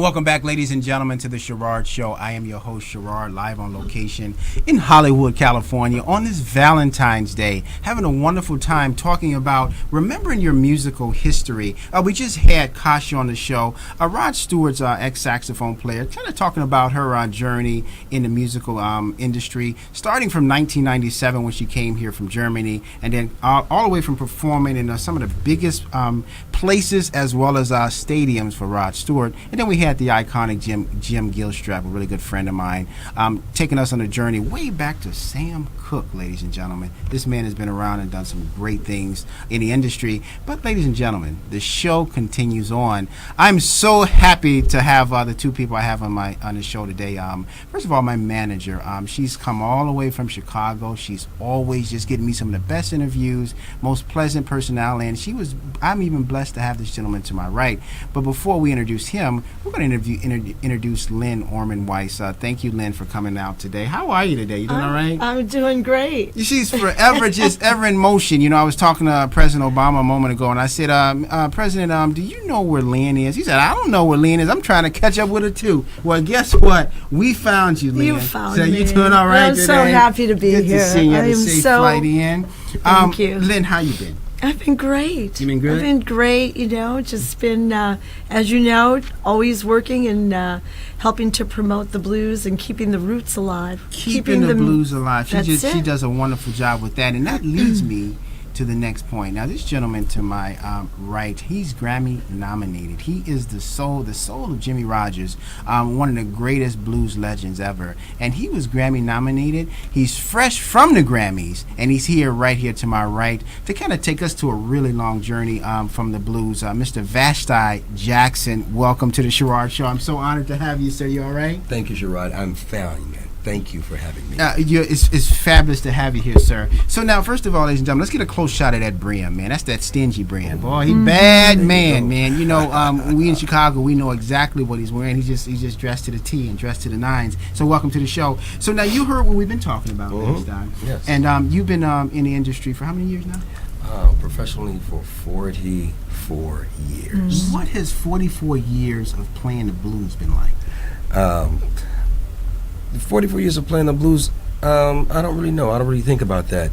welcome back, ladies and gentlemen, to the Sherard Show. I am your host, Sherard, live on location in Hollywood, California, on this Valentine's Day, having a wonderful time talking about remembering your musical history. We just had Kasha on the show, Rod Stewart's ex-saxophone player, kind of talking about her journey in the musical industry, starting from 1997 when she came here from Germany, and then all the way from performing in some of the biggest places as well as stadiums for Rod Stewart. And then we had the iconic Jim Gilstrap, a really good friend of mine, taking us on a journey way back to Sam Cooke, ladies and gentlemen. This man has been around and done some great things in the industry. But, ladies and gentlemen, the show continues on. I'm so happy to have the two people I have on the show today. First of all, my manager. She's come all the way from Chicago. She's always just getting me some of the best interviews, most pleasant personality, and I'm even blessed to have this gentleman to my right. But before we introduce him, we're going to introduce Lynn Orman Weiss. Thank you, Lynn, for coming out today. How are you today? You doing all right? I'm doing great. She's forever just ever in motion. You know, I was talking to President Obama a moment ago, and I said, President, do you know where Lynn is? He said, I don't know where Lynn is. I'm trying to catch up with her, too. Well, guess what? We found you, Lynn. You found me. You doing all right today? I'm so happy to be Good here. Good to see you. I am safe so... flight in. Thank you. Lynn, how you been? I've been great. You been good? I've been great, just been, as you know, always working and helping to promote the blues and keeping the roots alive. Keeping the blues alive. She does a wonderful job with that. And that leads me to the next point. Now, this gentleman to my right, he's Grammy nominated. He is the soul of Jimmy Rogers, one of the greatest blues legends ever. And he was Grammy nominated. He's fresh from the Grammys, and he's here right here to my right to kind of take us to a really long journey from the blues. Mr. Vashti Jackson, welcome to the Sherard Show. I'm so honored to have you, sir. You all right? Thank you, Sherard. I'm fine, man. Thank you for having me. It's fabulous to have you here, sir. So now, first of all, ladies and gentlemen, let's get a close shot of that Brim, man. That's that stingy Brim. Boy, he bad man, man. You know, we in Chicago, we know exactly what he's wearing. He's just dressed to the T and dressed to the nines. So welcome to the show. So now you heard what we've been talking about last time. Yes. And you've been in the industry for how many years now? Professionally for 44 years. What has 44 years of playing the blues been like? 44 years of playing the blues, I don't really know. I don't really think about that.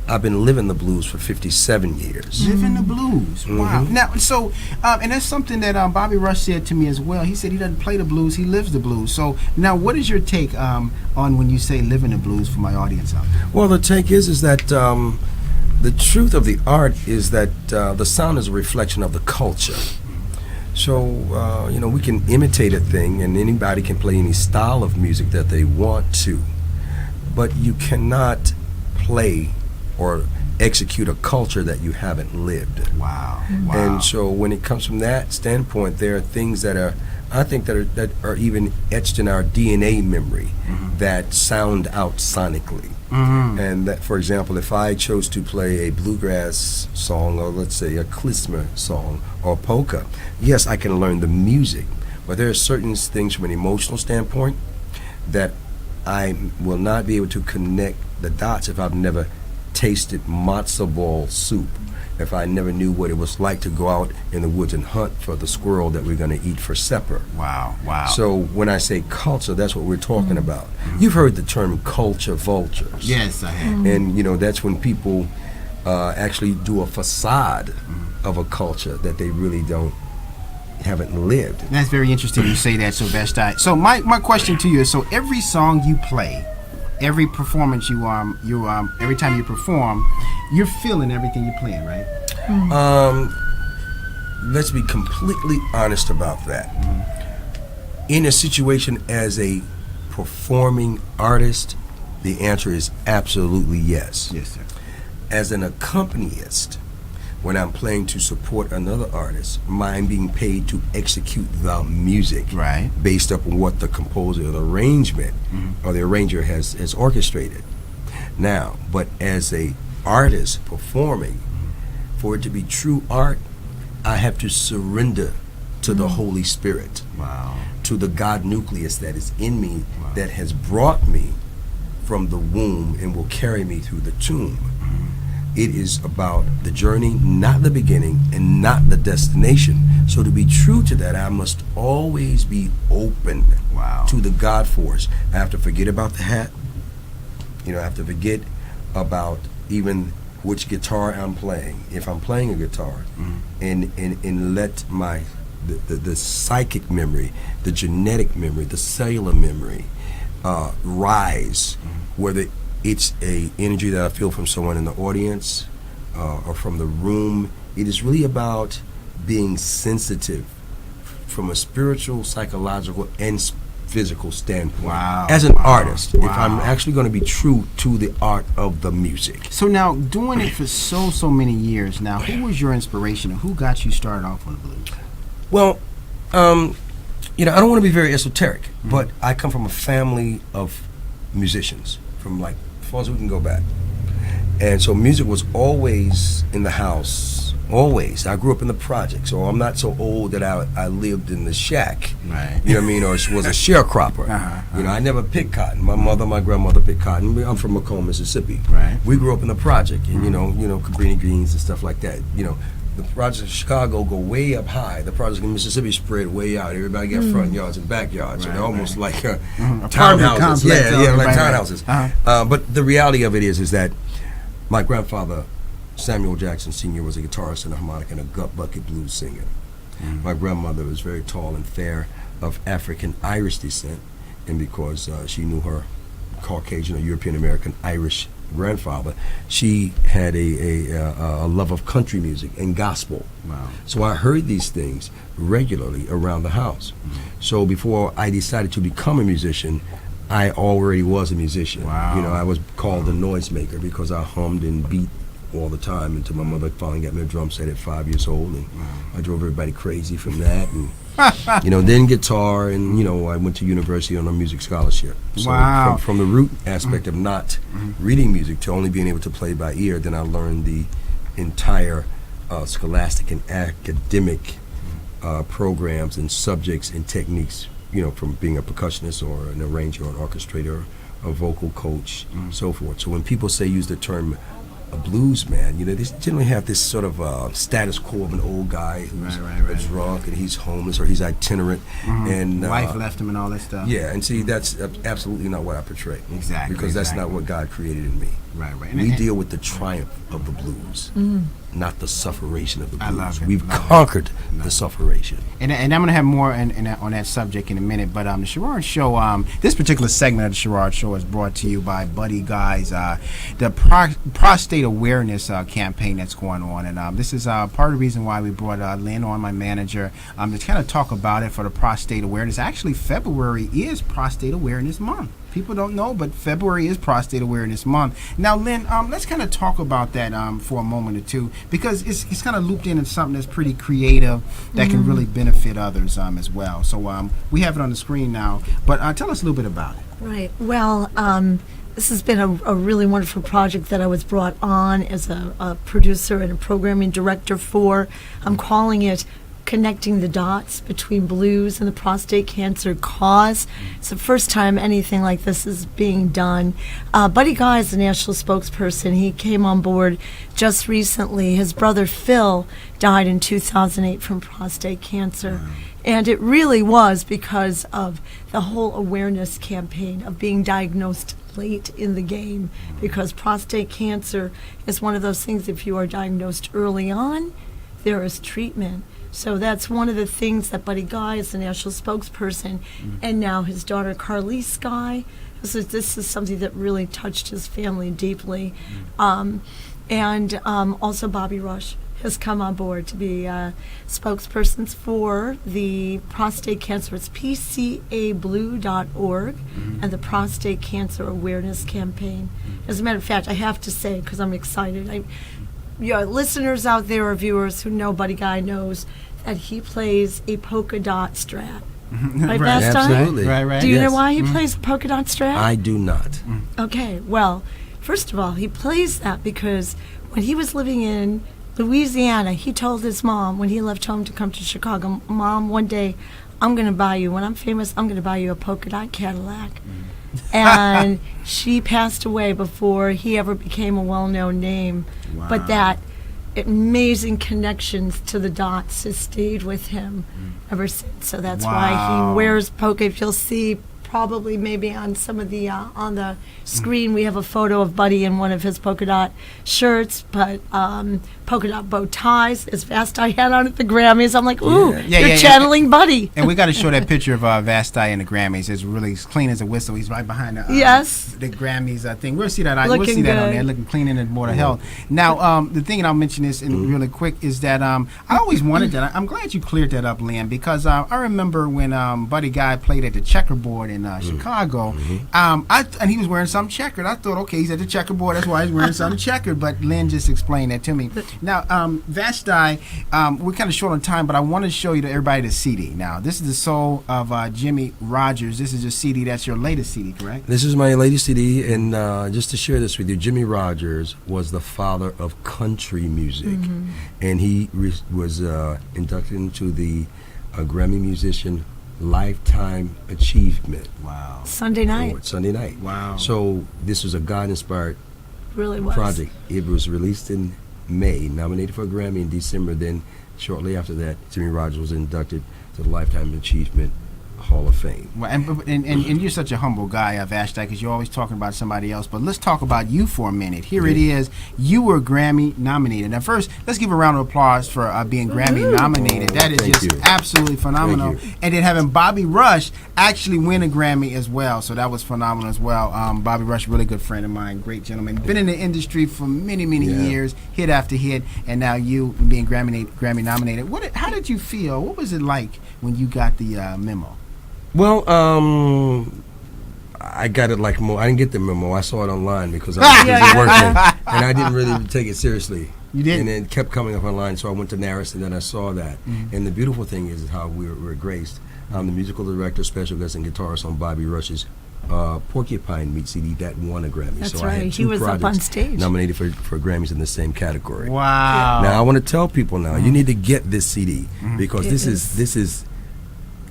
I've been living the blues for 57 years. Living the blues. Wow. Now, so, and that's something that Bobby Rush said to me as well. He said he doesn't play the blues, he lives the blues. So, now, what is your take on when you say living the blues for my audience out there? Well, the take is that the truth of the art is that the sound is a reflection of the culture. So, we can imitate a thing, and anybody can play any style of music that they want to, but you cannot play or execute a culture that you haven't lived. Wow. And so when it comes from that standpoint, there are things that are even etched in our DNA memory that sound out sonically. And that, for example, if I chose to play a bluegrass song, or let's say a klezmer song or polka, yes, I can learn the music, but there are certain things from an emotional standpoint that I will not be able to connect the dots if I've never tasted matzo ball soup, if I never knew what it was like to go out in the woods and hunt for the squirrel that we're going to eat for supper. Wow. So when I say culture, that's what we're talking about. You've heard the term culture vultures. Yes, I have. And, that's when people actually do a facade of a culture that they really haven't lived. That's very interesting you say that, so Vashti. So my question to you is, so every song you play, every performance every time you perform, you're feeling everything you're playing, right? Let's be completely honest about that. In a situation as a performing artist, the answer is absolutely yes. Yes, sir. As an accompanist, when I'm playing to support another artist, I'm being paid to execute the music, right, based upon what the composer or the arrangement or the arranger has orchestrated. Now, but as a artist performing, for it to be true art, I have to surrender to the Holy Spirit, to the God nucleus that is in me, that has brought me from the womb and will carry me through the tomb. It is about the journey, not the beginning, and not the destination. So to be true to that, I must always be open to the God force. I have to forget about the hat. I have to forget about even which guitar I'm playing, if I'm playing a guitar, and let the psychic memory, the genetic memory, the cellular memory rise, whether it's a energy that I feel from someone in the audience or from the room. It is really about being sensitive from a spiritual, psychological, and physical standpoint. As an artist, if I'm actually going to be true to the art of the music. So now, doing it for so many years now, who was your inspiration and who got you started off on the blues? Well, I don't want to be very esoteric, but I come from a family of musicians, from like as far as we can go back. And so music was always in the house, always. I grew up in the project, so I'm not so old that I lived in the shack, right? You know what I mean, or was a sharecropper. I never picked cotton. My grandmother picked cotton. I'm from Macomb, Mississippi. Right. We grew up in the project, and Cabrini Greens and stuff like that. The projects in Chicago go way up high. The projects in Mississippi spread way out. Everybody got front yards and backyards. So they're almost like townhouses. Like townhouses. But the reality of it is that my grandfather, Samuel Jackson Sr., was a guitarist and a harmonica and a gut bucket blues singer. My grandmother was very tall and fair, of African-Irish descent, and because she knew her Caucasian or European-American Irish grandfather, she had a love of country music and gospel. So I heard these things regularly around the house. So before I decided to become a musician, I already was a musician. I was called a noisemaker because I hummed and beat all the time until my mother finally got me a drum set at 5 years old, and I drove everybody crazy from that. And then guitar, and I went to university on a music scholarship. So from the root aspect of not reading music to only being able to play by ear, then I learned the entire scholastic and academic programs and subjects and techniques, from being a percussionist or an arranger or an orchestrator, a vocal coach, so forth. So when people use the term a blues man, they generally have this sort of status quo of an old guy who's drunk and he's homeless or he's itinerant, and wife left him and all that stuff. Yeah, and see, that's absolutely not what I portray. Exactly, because that's not what God created in me. Right. We deal with the triumph of the blues, not the sufferation of the blues. I love it. We've conquered the sufferation. And I'm going to have more on that subject in a minute, but the Sherard Show, this particular segment of the Sherard Show is brought to you by Buddy Guy's, the prostate awareness campaign that's going on. And this is part of the reason why we brought Lynn on, my manager, to kind of talk about it for the prostate awareness. Actually, February is Prostate Awareness Month. People don't know, but February is Prostate Awareness Month. Now, Lynn, let's kind of talk about that for a moment or two, because it's kind of looped into something that's pretty creative that can really benefit others as well. So we have it on the screen now, but tell us a little bit about it. Right. Well, this has been a really wonderful project that I was brought on as a producer and a programming director for. I'm calling it Connecting the Dots Between Blues and the Prostate Cancer Cause. It's the first time anything like this is being done. Buddy Guy is the national spokesperson. He came on board just recently. His brother Phil died in 2008 from prostate cancer. Wow. And it really was because of the whole awareness campaign of being diagnosed late in the game, because prostate cancer is one of those things, if you are diagnosed early on, there is treatment. So that's one of the things that Buddy Guy is the national spokesperson, and now his daughter Carlise Guy. This is something that really touched his family deeply. And also Bobby Rush has come on board to be spokespersons for the prostate cancer. It's pcablue.org and the Prostate Cancer Awareness Campaign. As a matter of fact, I have to say, because I'm excited, listeners out there or viewers who know Buddy Guy knows that he plays a polka dot strat. Right, Bastard? Absolutely. Right. Do you know why he plays a polka dot strat? I do not. Okay, well, first of all, he plays that because when he was living in Louisiana, he told his mom when he left home to come to Chicago, Mom, one day I'm going to buy you, when I'm famous, I'm going to buy you a polka dot Cadillac. and she passed away before he ever became a well-known name. Wow. But that amazing connections to the dots has stayed with him ever since. So that's why Wow. he wears polka. If you'll see, probably maybe on some of the on the screen, we have a photo of Buddy in one of his polka dot shirts, but polka dot bow ties, as fast I had on at the Grammys. I'm like, ooh, you're channeling Buddy. And we got to show that picture of Vasti in the Grammys. It's really clean as a whistle. He's right behind the Yes. the Grammys thing. We'll see that. We'll Looking see that on good. there, looking clean and more to health. Now, the thing, and I'll mention this in really quick, is that I always wanted that. I'm glad you cleared that up, Lynn, because I remember when Buddy Guy played at the Checkerboard in Chicago. And he was wearing something checkered. I thought, okay, he's at the checkerboard. That's why he's wearing something checkered. But Lynn just explained that to me. Now, Vasti, we're kind of short on time, but I want to show you to everybody the CD. Now, this is the soul of Jimmy Rogers. This is your CD. That's your latest CD, correct? This is my latest CD, and just to share this with you, Jimmy Rogers was the father of country music, and he was inducted into the Grammy Musician Lifetime Achievement. Wow. Sunday night. Award, Sunday night. Wow. So this was a God-inspired Really was. project. It was released in May, nominated for a Grammy in December. Then shortly after that, Jimmy Rogers was inducted to the Lifetime Achievement Hall of Fame. Well, and you're such a humble guy, Vasti, because you're always talking about somebody else. But let's talk about you for a minute. Here it is. You were Grammy nominated. Now, first, let's give a round of applause for being Grammy nominated. That is Thank just you. absolutely phenomenal. Thank you. And then having Bobby Rush actually win a Grammy as well. So that was phenomenal as well. Bobby Rush, really good friend of mine, great gentleman. Been in the industry for many, many years, hit after hit, and now you being Grammy nominated. How did you feel? What was it like when you got the memo? Well, I got it like more. I didn't get the memo. I saw it online because I was busy working, and I didn't really take it seriously. You didn't? And it kept coming up online, so I went to Naris, and then I saw that. And the beautiful thing is how we were graced. I'm the musical director, special guest, and guitarist on Bobby Rush's Porcupine Meat CD that won a Grammy. That's so I right. had He two was up on projects stage. nominated for Grammys in the same category. Wow. Now I want to tell people now, you need to get this CD because this is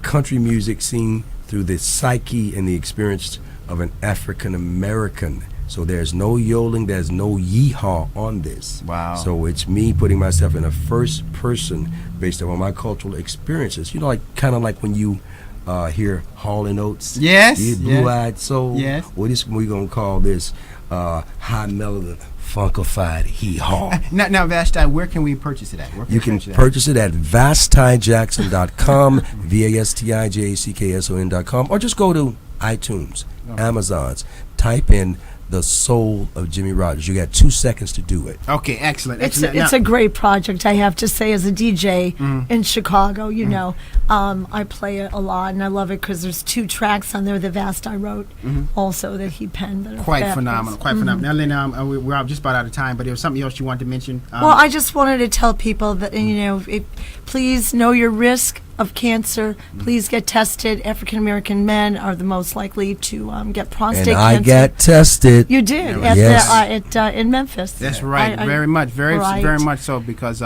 country music seen through the psyche and the experience of an African American. So there's no yodeling, there's no yeehaw on this. Wow. So it's me putting myself in a first person based on my cultural experiences. You know, like kind of like when you hear Hall and Oates. Yes, You blue-eyed soul. Yes. What is we gonna call this? High melody, funkified hee-haw. Now, Vasti, where can we purchase it at? Where You can we purchase it at vastijackson.com, VASTIJACKSON.com, or just go to iTunes, Amazon's, type in the soul of Jimmy Rogers. You got 2 seconds to do it. Okay, excellent. It's excellent. a great project, I have to say, as a DJ in Chicago. You know, I play it a lot, and I love it because there's 2 tracks on there that Vasti wrote, also that he penned. That are Quite fabulous. phenomenal. Quite phenomenal. Now, Lynn, we're just about out of time, but there was something else you wanted to mention. Well, I just wanted to tell people that, you know, please know your risk of cancer. Please get tested. African American men are the most likely to get prostate And cancer. I got tested. You did Yes. in Memphis. That's right. Very much so, because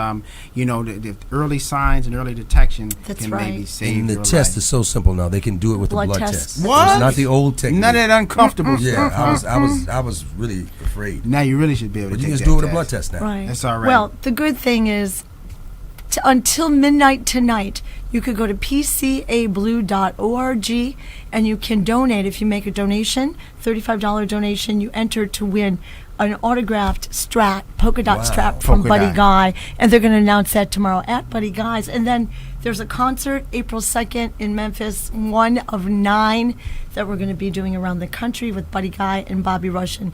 you know, the early signs and early detection That's can right. maybe save And the your test life. is so simple now. They can do it with Blood the blood test. test. What? It's not the old technique. None of that uncomfortable Yeah, stuff. I was really afraid. Now you really should be able to But you take can that do it with a test. blood test now. Right. That's all right. Well, the good thing is, until midnight tonight, you could go to pcablue.org and you can donate. If you make a donation, $35 donation, you enter to win an autographed polka dot Wow. strap from Polka Buddy dot. Guy, and they're going to announce that tomorrow at Buddy Guy's. And then there's a concert April 2nd in Memphis, one of 9 that we're going to be doing around the country with Buddy Guy and Bobby Rush. And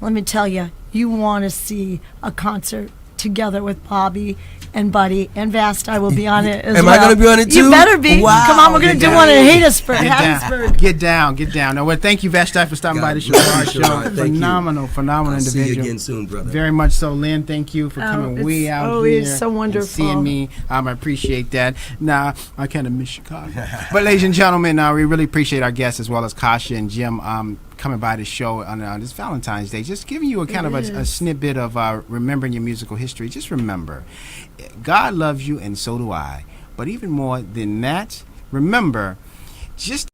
let me tell you, you want to see a concert together with Bobby and Buddy and Vasti will be on it as Am well. I gonna be on it You too? better be. Wow. Come on, we're going to Get do down. one in Hattiesburg. Get down. Now, well, thank you, Vasti, for stopping by the God bless Sherard you, show. Sherard. Thank you. Phenomenal I'll see individual. you again soon, brother. Very much so, Lynn. Thank you for coming it's way out always here so and wonderful. seeing me. I appreciate that. Now, I kind of miss Chicago. But, ladies and gentlemen, we really appreciate our guests as well as Kasha and Jim coming by the show on this Valentine's Day. Just giving you a kind of a snippet of remembering your musical history. Just remember, God loves you and so do I. But even more than that, remember, just